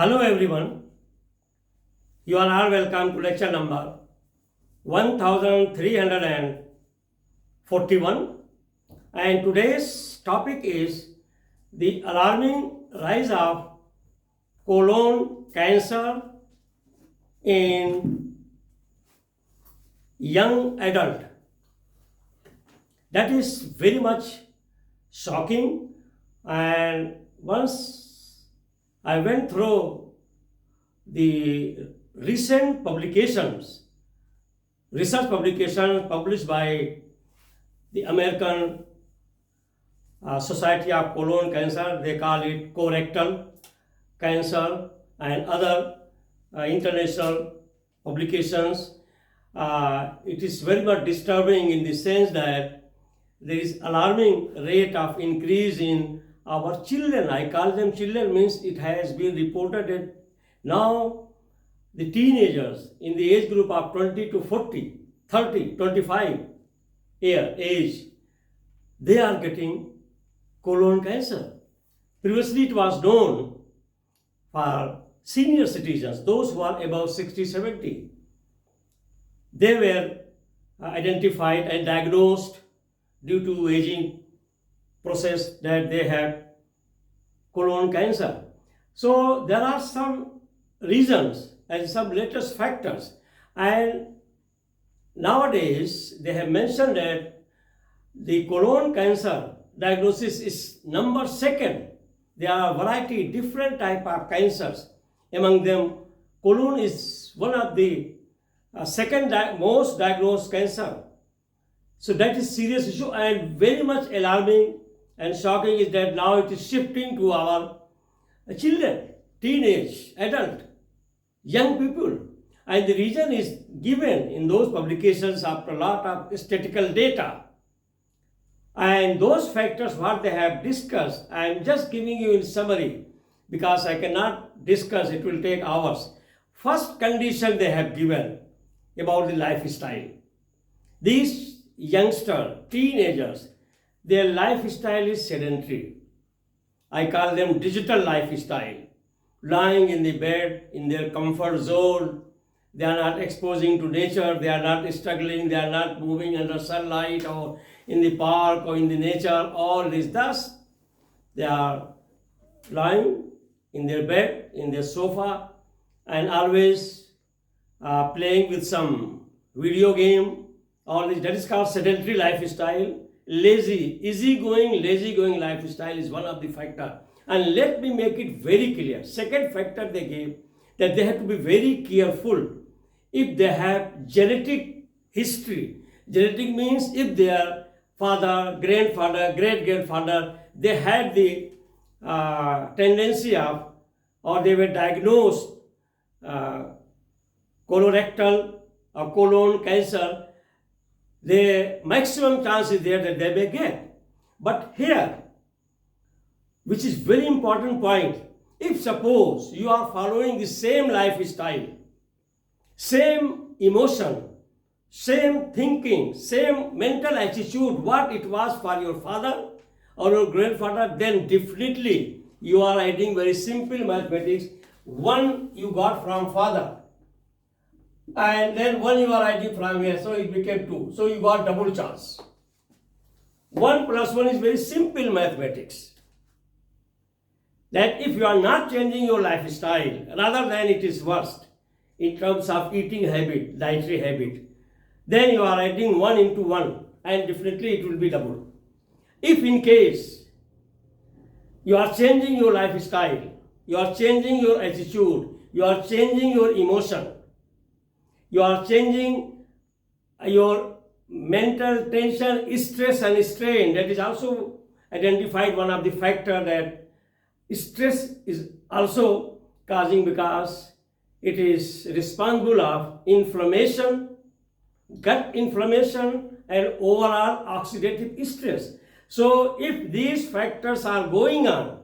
Hello everyone, you are all welcome to lecture number 1341 and today's topic is the alarming rise of colon cancer in young adult. That is very much shocking, and once I went through the recent research publications published by the American Society of Colon Cancer. They call it colorectal cancer, and other international publications. It is very much disturbing in the sense that there is alarming rate of increase in our children. I call them children means it has been reported that now the teenagers in the age group of 20 to 40, 30, 25 year age, they are getting colon cancer. Previously it was known for senior citizens, those who are above 60, 70. They were identified and diagnosed due to aging process that they have colon cancer. So there are some reasons and some latest factors, and nowadays they have mentioned that the colon cancer diagnosis is number second. There are a variety different type of cancers. Among them, colon is one of the second most diagnosed cancer. So that is serious issue, and very much alarming and shocking is that now it is shifting to our children, teenage, adult, young people. And the reason is given in those publications after a lot of statistical data. And those factors what they have discussed, I am just giving you in summary because I cannot discuss, it will take hours. First condition they have given about the lifestyle. These youngsters, teenagers, their lifestyle is sedentary. I call them digital lifestyle. Lying in the bed, in their comfort zone. They are not exposing to nature. They are not struggling. They are not moving under sunlight or in the park or in the nature. All this. Thus, they are lying in their bed, in their sofa, and always playing with some video game. All this. That is called sedentary lifestyle. Lazy-going lifestyle is one of the factors. And let me make it very clear. Second factor they gave, that they have to be very careful if they have genetic history. Genetic means if their father, grandfather, great-grandfather, they had the tendency of, or they were diagnosed colorectal or colon cancer, the maximum chance is there that they may get. But here, which is very important point, if suppose you are following the same lifestyle, same emotion, same thinking, same mental attitude, what it was for your father or your grandfather, then definitely you are adding very simple mathematics. One you got from father, and then one you are adding from here, so it became 2. So you got double chance. 1 plus 1 is very simple mathematics. That if you are not changing your lifestyle, rather than it is worst in terms of eating habit, dietary habit, then you are adding 1 into 1, and definitely it will be double. If in case you are changing your lifestyle, you are changing your attitude, you are changing your emotion, you are changing your mental tension, stress and strain. That is also identified one of the factor that stress is also causing, because it is responsible of inflammation, gut inflammation, and overall oxidative stress. So if these factors are going on,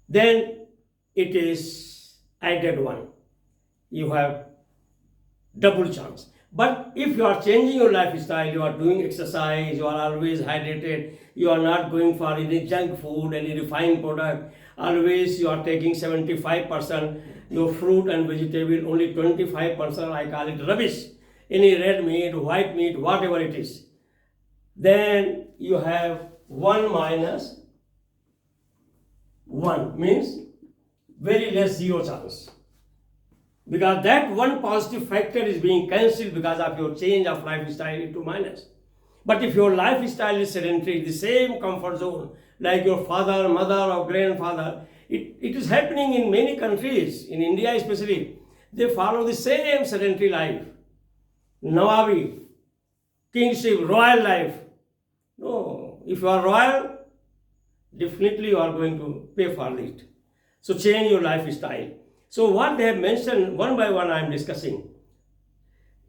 then it is added 1. You have double chance. But if you are changing your lifestyle, you are doing exercise, you are always hydrated, you are not going for any junk food, any refined product, always you are taking 75%, your fruit and vegetable only 25%, I call it rubbish. Any red meat, white meat, whatever it is. Then you have 1 minus 1 means very less, zero chance. Because that one positive factor is being cancelled because of your change of lifestyle into minus. But if your lifestyle is sedentary, the same comfort zone, like your father, mother, or grandfather, it is happening in many countries, in India especially. They follow the same sedentary life. Nawabi, kingship, royal life. No, if you are royal, definitely you are going to pay for it. So change your lifestyle. So what they have mentioned, one by one I am discussing.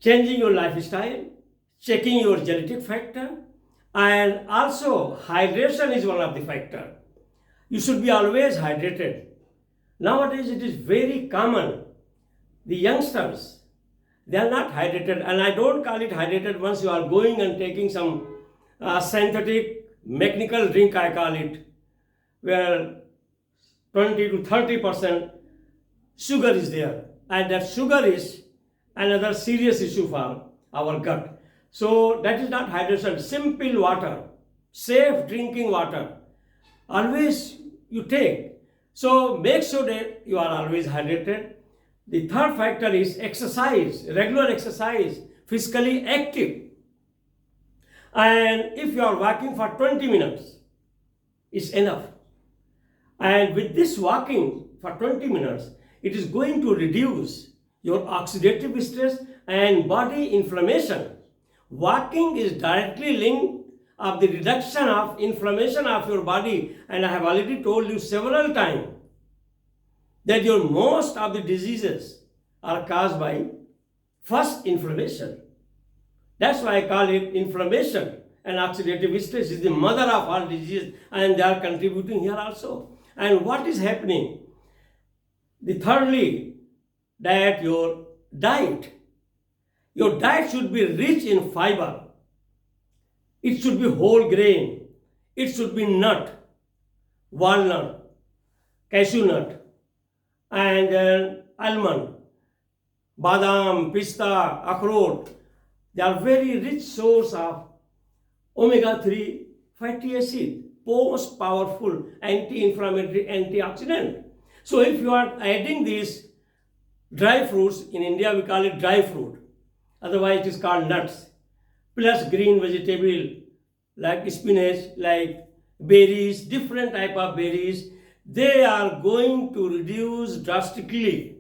Changing your lifestyle, checking your genetic factor, and also hydration is one of the factor. You should be always hydrated. Nowadays it is very common. The youngsters, they are not hydrated, and I don't call it hydrated once you are going and taking some synthetic mechanical drink, I call it, where 20 to 30% sugar is there, and that sugar is another serious issue for our gut. So that is not hydration. Simple water, safe drinking water, always you take. So make sure that you are always hydrated. The third factor is exercise, regular exercise, physically active. And if you are walking for 20 minutes, it's enough. And with this walking for 20 minutes, it is going to reduce your oxidative stress and body inflammation. Walking is directly linked of the reduction of inflammation of your body, and I have already told you several times that your most of the diseases are caused by first inflammation. That's why I call it inflammation, and oxidative stress is the mother of all diseases, and they are contributing here also. And what is happening? The thirdly, that your diet should be rich in fiber. It should be whole grain. It should be nut, walnut, cashew nut, and then almond, badam, pista, akhrot. They are very rich source of omega-3 fatty acid, most powerful anti-inflammatory antioxidant. So if you are adding these dry fruits, in India we call it dry fruit, otherwise it is called nuts, plus green vegetable like spinach, like berries, different type of berries, they are going to reduce drastically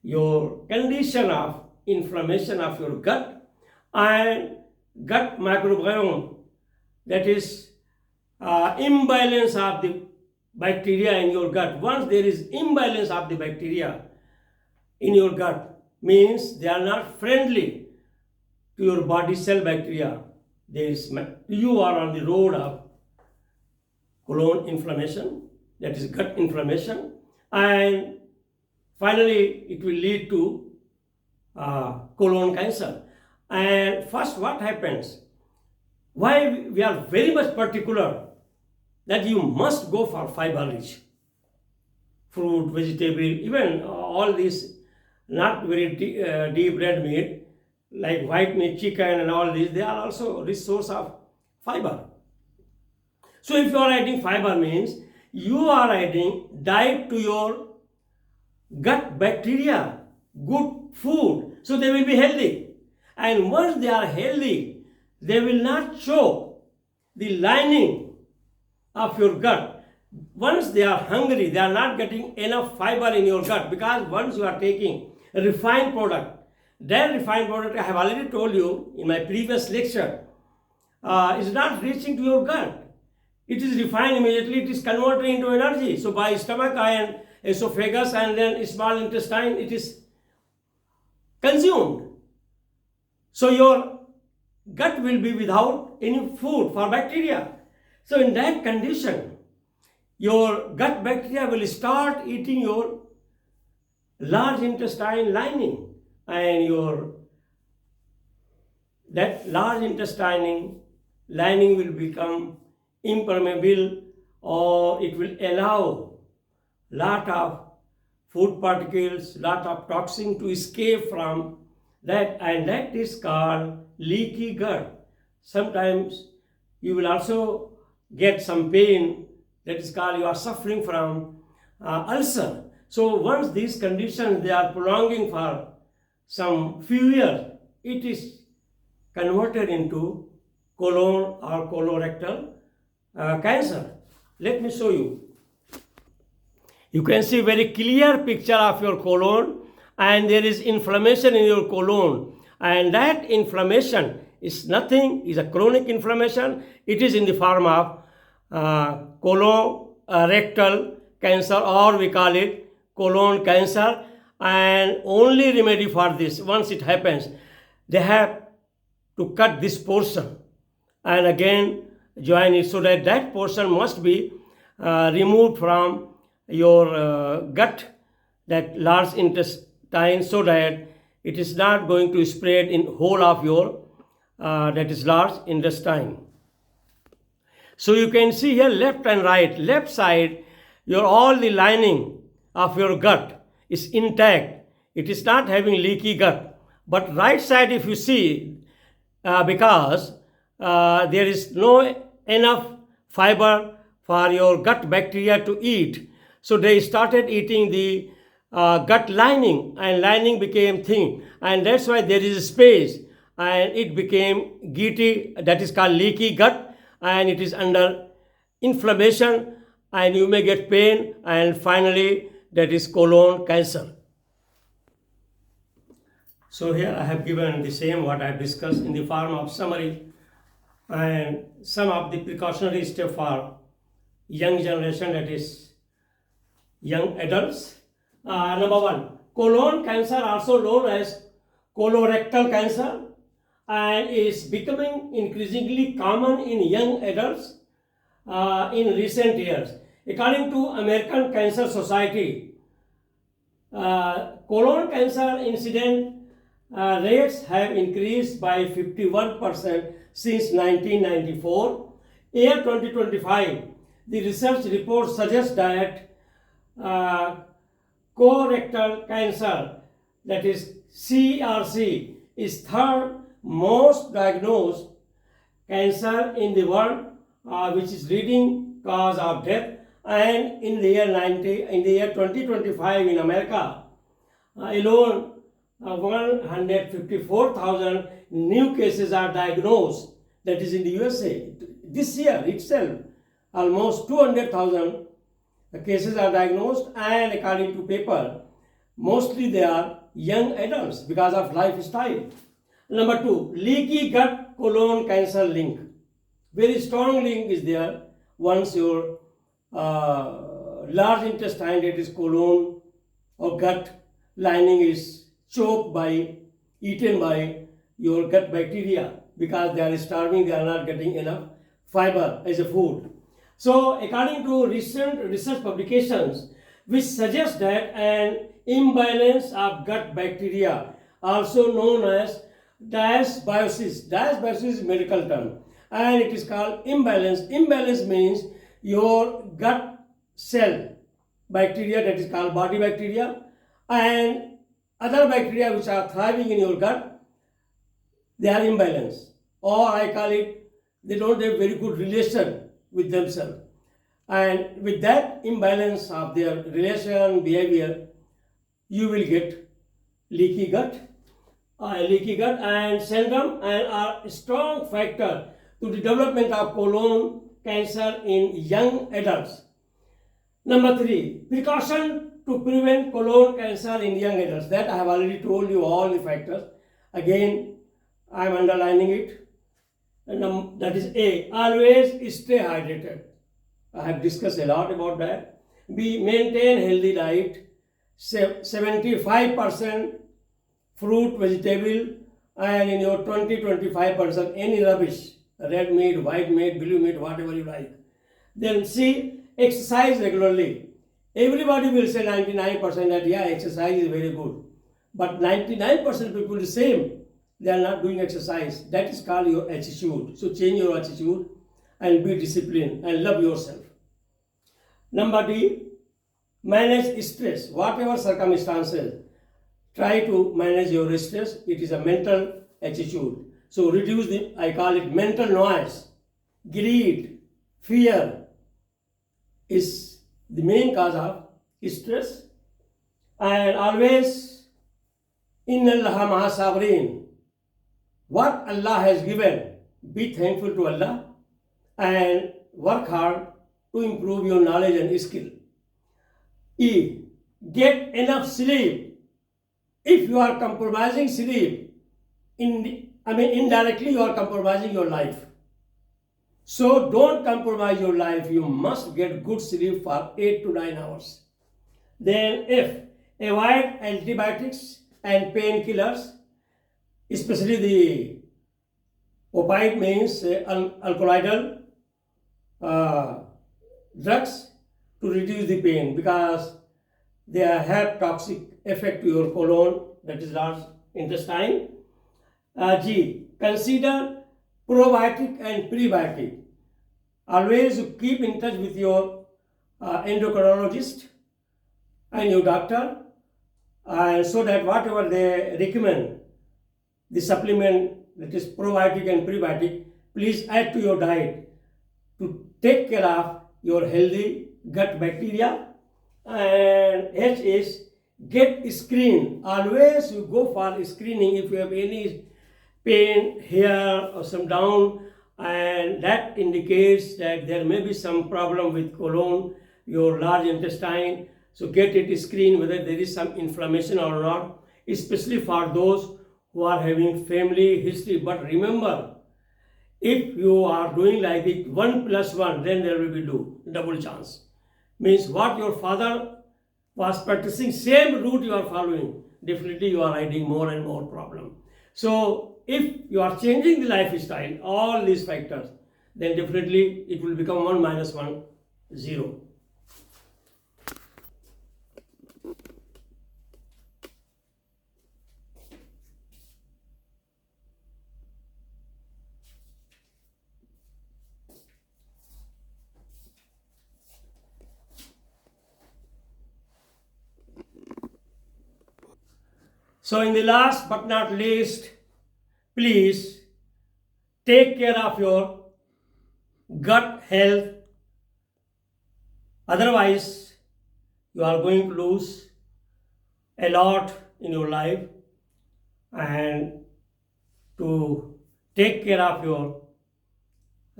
your condition of inflammation of your gut and gut microbiome, that is imbalance of the bacteria in your gut. Once there is imbalance of the bacteria in your gut, means they are not friendly to your body cell bacteria. You are on the road of colon inflammation, that is gut inflammation, and finally it will lead to colon cancer. And first, what happens? Why we are very much particular that you must go for fiber rich fruit, vegetable, even all these not very deep red meat like white meat, chicken, and all these, they are also rich source of fiber. So if you are adding fiber, means you are adding diet to your gut bacteria, good food, so they will be healthy. And once they are healthy, they will not choke the lining of your gut. Once they are hungry, they are not getting enough fiber in your gut, because once you are taking a refined product, that refined product, I have already told you in my previous lecture, is not reaching to your gut. It is refined immediately, it is converted into energy. So by stomach and esophagus and then small intestine, it is consumed. So your gut will be without any food for bacteria. So in that condition, your gut bacteria will start eating your large intestine lining, and that large intestine lining will become impermeable or it will allow lot of food particles, lot of toxin to escape from that, and that is called leaky gut. Sometimes you will also get some pain, that is called you are suffering from ulcer. So once these conditions they are prolonging for some few years, it is converted into colon or colorectal cancer. Let me show you. You can see very clear picture of your colon, and there is inflammation in your colon, and that inflammation is nothing, is a chronic inflammation. It is in the form of colorectal cancer, or we call it colon cancer. And only remedy for this, once it happens, they have to cut this portion and again join it, so that that portion must be removed from your gut, that large intestine, so that it is not going to spread in whole of your that is large intestine. So you can see here left and right. Left side, your all the lining of your gut is intact. It is not having leaky gut. But right side, if you see, because there is no enough fiber for your gut bacteria to eat, so they started eating the gut lining, and lining became thin, and that's why there is space, and it became gritty, that is called leaky gut, and it is under inflammation, and you may get pain, and finally that is colon cancer. So here I have given the same what I have discussed in the form of summary, and some of the precautionary steps for young generation, that is young adults. Number one, colon cancer, also known as colorectal cancer, and is becoming increasingly common in young adults in recent years. According to American Cancer Society, colon cancer incident rates have increased by 51% since 1994. Year 2025, the research report suggests that colorectal cancer, that is CRC, is third most diagnosed cancer in the world, which is leading cause of death. And in the year 2025 in America alone, 154,000 new cases are diagnosed. That is in the USA. This year itself, almost 200,000 cases are diagnosed, and according to paper, mostly they are young adults because of lifestyle. Number two, leaky gut colon cancer link. Very strong link is there. Once your large intestine, that is colon or gut lining, is choked by, eaten by your gut bacteria, because they are starving, they are not getting enough fiber as a food. So according to recent research publications, which suggest that an imbalance of gut bacteria, also known as dysbiosis is a medical term, and it is called imbalance. Imbalance means your gut cell bacteria, that is called body bacteria, and other bacteria which are thriving in your gut, they are imbalanced, or I call it, they don't have very good relation with themselves, and with that imbalance of their relation behavior, you will get leaky gut and syndrome, and are a strong factor to the development of colon cancer in young adults. Number three, precaution to prevent colon cancer in young adults. That I have already told you all the factors. Again, I am underlining it. And that is A, always stay hydrated. I have discussed a lot about that. B, maintain healthy diet. 75% fruit, vegetable, and in your 20-25% any rubbish, red meat, white meat, blue meat, whatever you like. Then C, exercise regularly. Everybody will say 99% that yeah, exercise is very good, but 99% people the same, they are not doing exercise. That is called your attitude. So change your attitude and be disciplined and love yourself. Number D, manage stress. Whatever circumstances, try to manage your stress. It is a mental attitude. So reduce the, I call it mental noise. Greed, fear is the main cause of stress. And always, Inna Allah maha sabreen. What Allah has given, be thankful to Allah and work hard to improve your knowledge and skill. E, get enough sleep. If you are compromising sleep, indirectly you are compromising your life. So don't compromise your life. You must get good sleep for 8 to 9 hours. Then F, avoid antibiotics and painkillers, especially the opioid means alkaloidal drugs to reduce the pain because they have toxic effect to your colon, that is large intestine. G, consider probiotic and prebiotic. Always keep in touch with your endocrinologist and your doctor, so that whatever they recommend, the supplement that is probiotic and prebiotic, please add to your diet to take care of your healthy gut bacteria. And H is get screened. Always you go for screening if you have any pain here or some down, and that indicates that there may be some problem with colon, your large intestine. So get it screened whether there is some inflammation or not, especially for those who are having family history. But remember, if you are doing like it 1 + 1, then there will be double chance. Means what your father was practicing, same route you are following, definitely you are adding more and more problem. So if you are changing the lifestyle, all these factors, then definitely it will become 1 - 1, 0. So in the last but not least, please take care of your gut health. Otherwise, you are going to lose a lot in your life. And to take care of your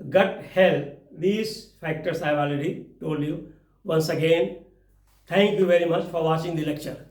gut health, these factors I have already told you. Once again, thank you very much for watching the lecture.